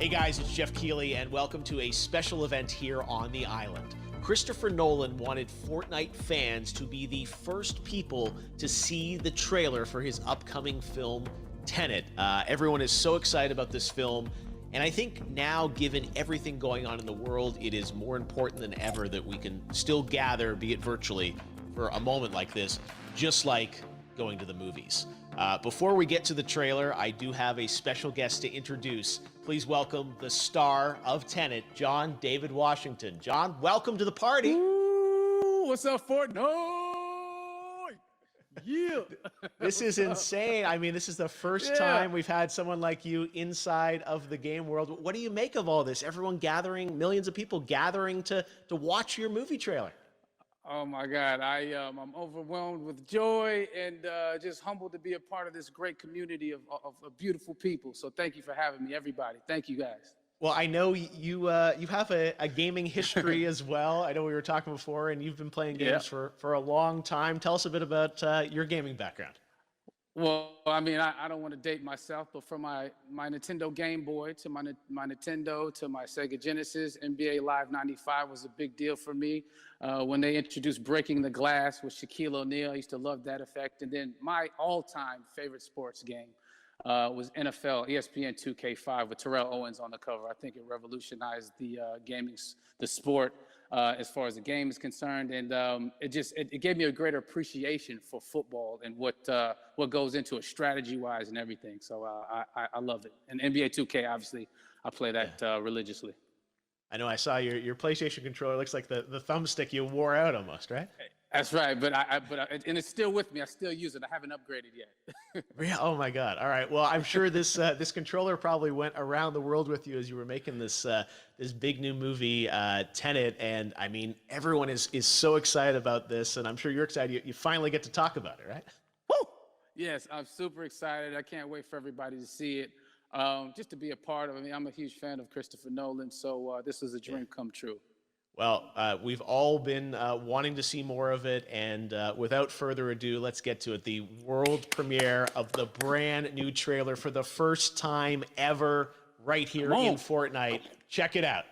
Hey guys, it's Jeff Keighley, and welcome to a special event here on the island. Christopher Nolan wanted Fortnite fans to be the first people to see the trailer for his upcoming film, Tenet. Everyone is so excited about this film, and I think now, given everything going on in the world, it is more important than ever that we can still gather, be it virtually, for a moment like this, just like going to the movies. Before we get to the trailer, I do have a special guest to introduce. Please welcome the star of Tenet, John David Washington. John, welcome to the party. Ooh, what's up, Fortnite? Yeah. This is insane. I mean, this is the first time we've had someone like you inside of the game world. What do you make of all this? Everyone gathering, millions of people gathering to watch your movie trailer. Oh my God, I'm overwhelmed with joy and just humbled to be a part of this great community of beautiful people. So thank you for having me, everybody. Thank you, guys. Well, I know you have a gaming history as well. I know we were talking before, and you've been playing games for a long time. Tell us a bit about your gaming background. Well, I mean, I don't want to date myself, but from my Nintendo Game Boy to my Nintendo to my Sega Genesis, NBA Live 95 was a big deal for me. When they introduced Breaking the Glass with Shaquille O'Neal, I used to love that effect. And then my all-time favorite sports game was NFL ESPN 2K5 with Terrell Owens on the cover. I think it revolutionized the the sport as far as the game is concerned, and it gave me a greater appreciation for football and what goes into it strategy-wise and everything. So I love it. And NBA 2K, obviously, I play that religiously. I know I saw your PlayStation controller. Looks like the thumbstick you wore out almost, right? That's right, but and it's still with me. I still use it. I haven't upgraded yet. Yeah. Oh my God. All right. Well, I'm sure this this controller probably went around the world with you as you were making this this big new movie, Tenet. And I mean, everyone is so excited about this, and I'm sure you're excited. You finally get to talk about it, right? Woo! Yes, I'm super excited. I can't wait for everybody to see it. Just to be a part of it. I mean, I'm a huge fan of Christopher Nolan, so this is a dream come true. Well, we've all been wanting to see more of it, and without further ado, let's get to it. The world premiere of the brand new trailer for the first time ever right here in Fortnite. Check it out.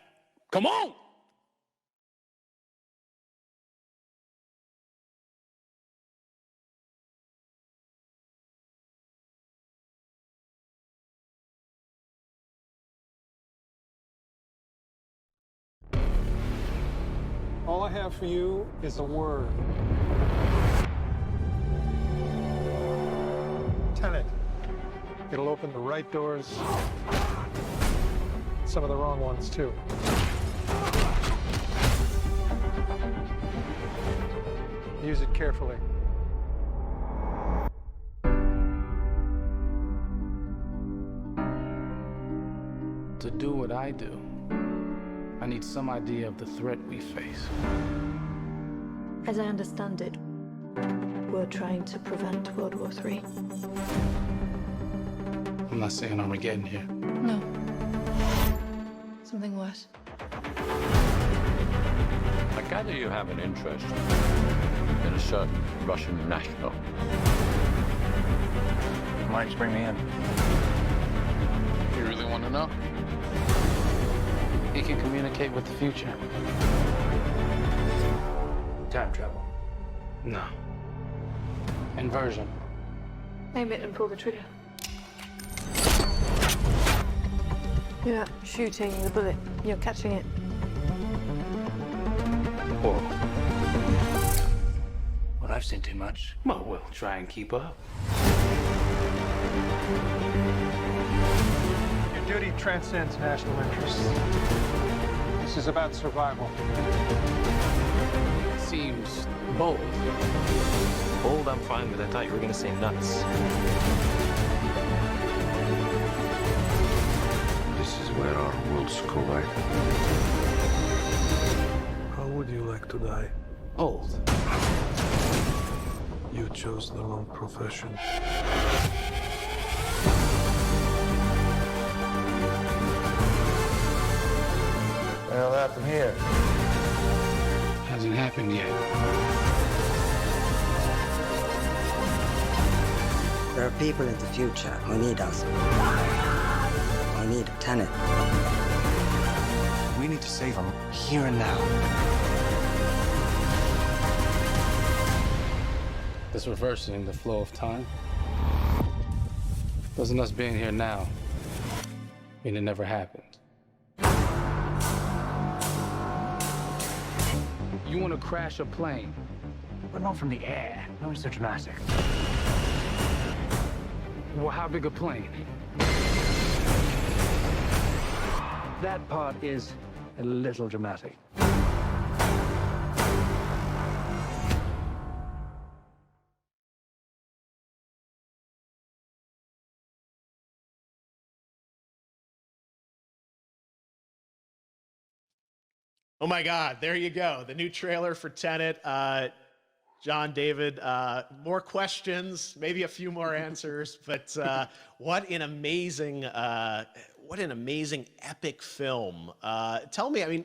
Come on! All I have for you is a word. Tenet. It'll open the right doors, some of the wrong ones too. Use it carefully. To do what I do, I need some idea of the threat we face. As I understand it, we're trying to prevent World War III. I'm not saying Armageddon here. No. Something worse. I gather you have an interest in a certain Russian national. Why don't you bring me in? You really want to know? He can communicate with the future. Time travel. No. Inversion. Aim it and pull the trigger. You're not shooting the bullet, you're catching it. Whoa. Well, I've seen too much. Well, we'll try and keep up. Your duty transcends national interests. This is about survival. Seems bold. Bold, I'm fine with. I thought you were going to say nuts. This is where our worlds collide. How would you like to die? Old. You chose the wrong profession. What the hell happened here? Hasn't happened yet. There are people in the future who need us. I need Tenet. We need to save him here and now. This reversing the flow of time. Doesn't us being here now mean it never happened? You want to crash a plane? But not from the air. No one's so dramatic. Well, how big a plane? That part is a little dramatic. Oh my God, there you go. The new trailer for Tenet. John, David, more questions, maybe a few more answers, but what an amazing epic film. Tell me, I mean,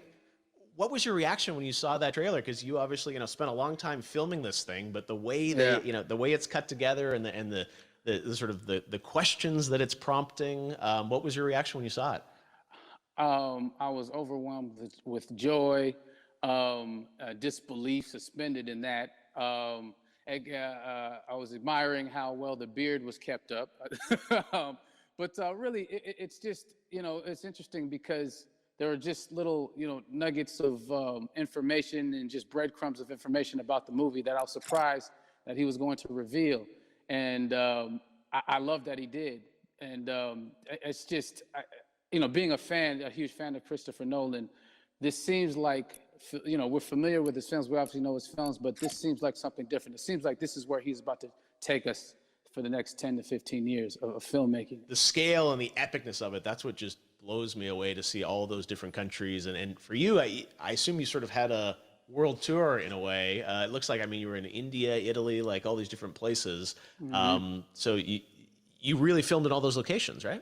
what was your reaction when you saw that trailer? Because you obviously, spent a long time filming this thing, but the way the way it's cut together and the sort of the questions that it's prompting, what was your reaction when you saw it? I was overwhelmed with joy, disbelief, suspended in that. I was admiring how well the beard was kept up. But really, it's just, it's interesting because there are just little, nuggets of information and just breadcrumbs of information about the movie that I was surprised that he was going to reveal. And I love that he did. And it's just, being a huge fan of Christopher Nolan, this seems like, we're familiar with his films. We obviously know his films, but this seems like something different. It seems like this is where he's about to take us for the next 10 to 15 years of filmmaking. The scale and the epicness of it, that's what just blows me away, to see all those different countries. And for you, I assume you sort of had a world tour in a way. It looks like, you were in India, Italy, like all these different places. Mm-hmm. So you really filmed in all those locations, right?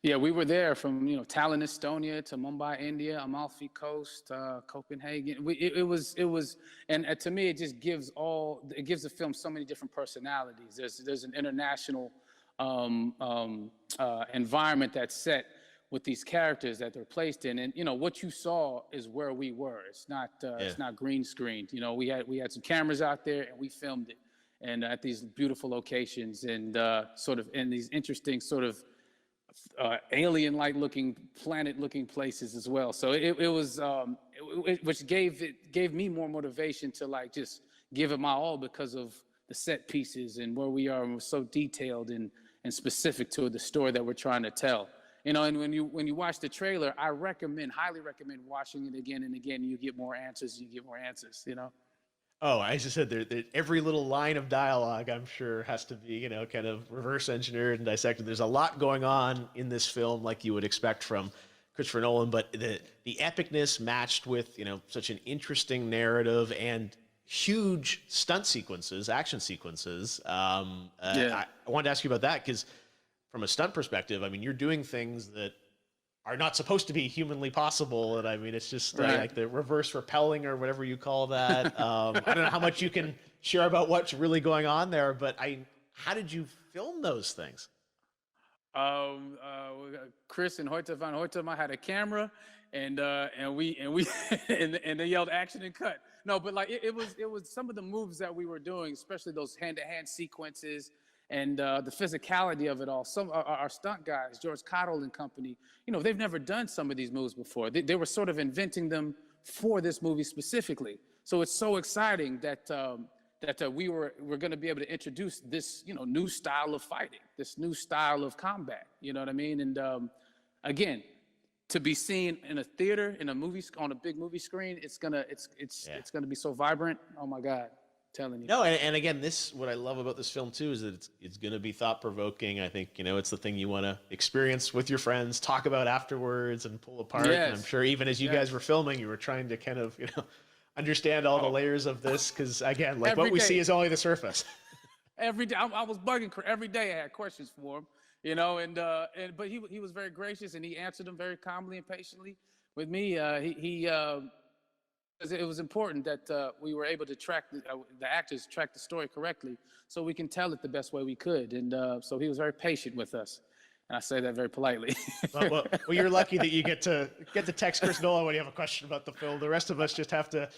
Yeah, we were there from Tallinn, Estonia, to Mumbai, India, Amalfi Coast, Copenhagen. It was, and to me, it just gives the film so many different personalities. There's an international environment that's set with these characters that they're placed in, and what you saw is where we were. It's not green screened. We had some cameras out there and we filmed it, and at these beautiful locations and sort of in these interesting sort of alien-like looking, planet-looking places as well. So which gave me more motivation to just give it my all, because of the set pieces and where we are, and we're so detailed and specific to the story that we're trying to tell. And when you watch the trailer, I highly recommend watching it again and again. You get more answers. Oh, I just said every little line of dialogue, I'm sure, has to be, kind of reverse engineered and dissected. There's a lot going on in this film, like you would expect from Christopher Nolan, but the epicness matched with, such an interesting narrative and huge stunt sequences, action sequences. I wanted to ask you about that, because from a stunt perspective, you're doing things that are not supposed to be humanly possible. And it's just like the reverse rappelling or whatever you call that. I don't know how much you can share about what's really going on there, but how did you film those things? Chris and Hoyte van Hoytema had a camera, and they yelled action and cut. No, but it was some of the moves that we were doing, especially those hand-to-hand sequences, and the physicality of it all. Some our stunt guys, George Cottle and company, they've never done some of these moves before. They were sort of inventing them for this movie specifically. So it's so exciting that we're going to be able to introduce this new style of fighting, this new style of combat. You know what I mean? And again, to be seen in a theater, in a movie, on a big movie screen, it's gonna be so vibrant. Oh my God. Telling you. No, and again, what I love about this film too is that it's going to be thought-provoking. I think it's the thing you want to experience with your friends, talk about afterwards, and pull apart. Yes. And I'm sure even as you guys were filming, you were trying to kind of understand all the layers of this, because again, what we see is only the surface. Every day, I was bugging. Every day, I had questions for him, but he was very gracious, and he answered them very calmly and patiently. With me, it was important that we were able to track the actors track the story correctly, so we can tell it the best way we could. And so he was very patient with us. And I say that very politely. Well, you're lucky that you get to text Chris Nolan when you have a question about the film. The rest of us just have to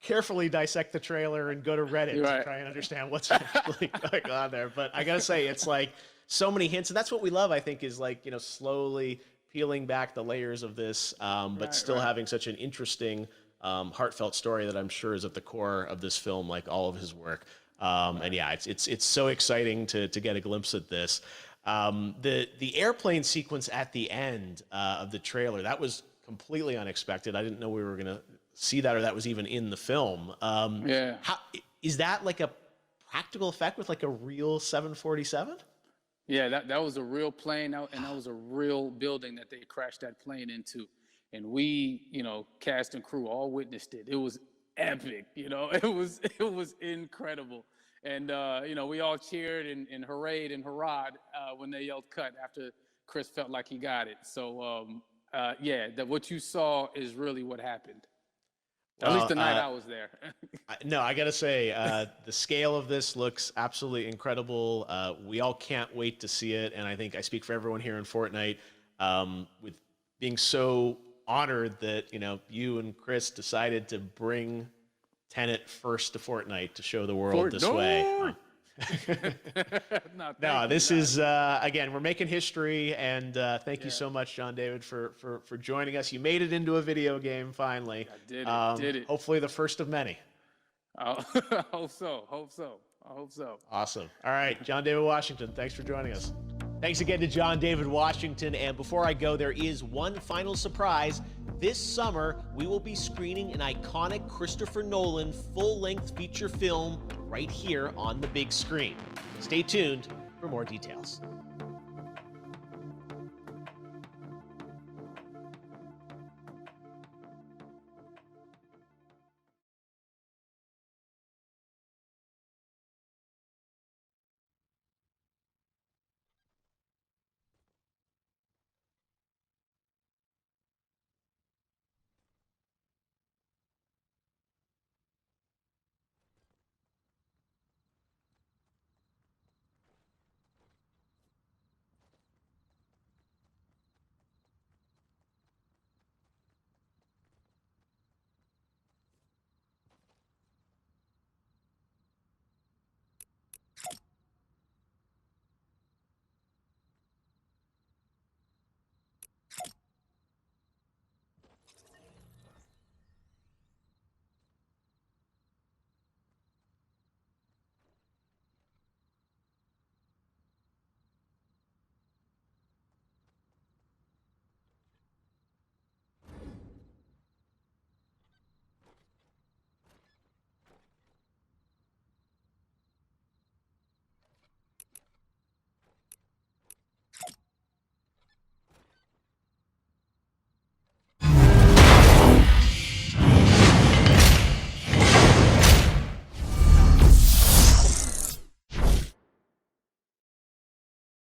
carefully dissect the trailer and go to Reddit to try and understand what's actually going on there. But I gotta say, it's like so many hints, and that's what we love, I think, is like, slowly peeling back the layers of this, but still having such an interesting, heartfelt story that I'm sure is at the core of this film, like all of his work. And yeah, it's so exciting to get a glimpse at this. The airplane sequence at the end of the trailer, that was completely unexpected. I didn't know we were gonna see that, or that was even in the film. How is that, like a practical effect with like a real 747? Yeah, that was a real plane, and that was a real building that they crashed that plane into. And we, cast and crew all witnessed it. It was epic, it was incredible. And, we all cheered and hoorayed and hurrahed when they yelled cut after Chris felt like he got it. So, what you saw is really what happened. At least the night I was there. No, I got to say, the scale of this looks absolutely incredible. We all can't wait to see it. And I think I speak for everyone here in Fortnite with being so honored that, you and Chris decided to bring Tenet first to Fortnite to show the world this way. No, this is, again, we're making history, and thank you so much, John David, for joining us. You made it into a video game, finally. I did it. Hopefully the first of many. I hope so. Awesome. All right, John David Washington, thanks for joining us. Thanks again to John David Washington, and before I go, there is one final surprise. This summer, we will be screening an iconic Christopher Nolan full-length feature film right here on the big screen. Stay tuned for more details.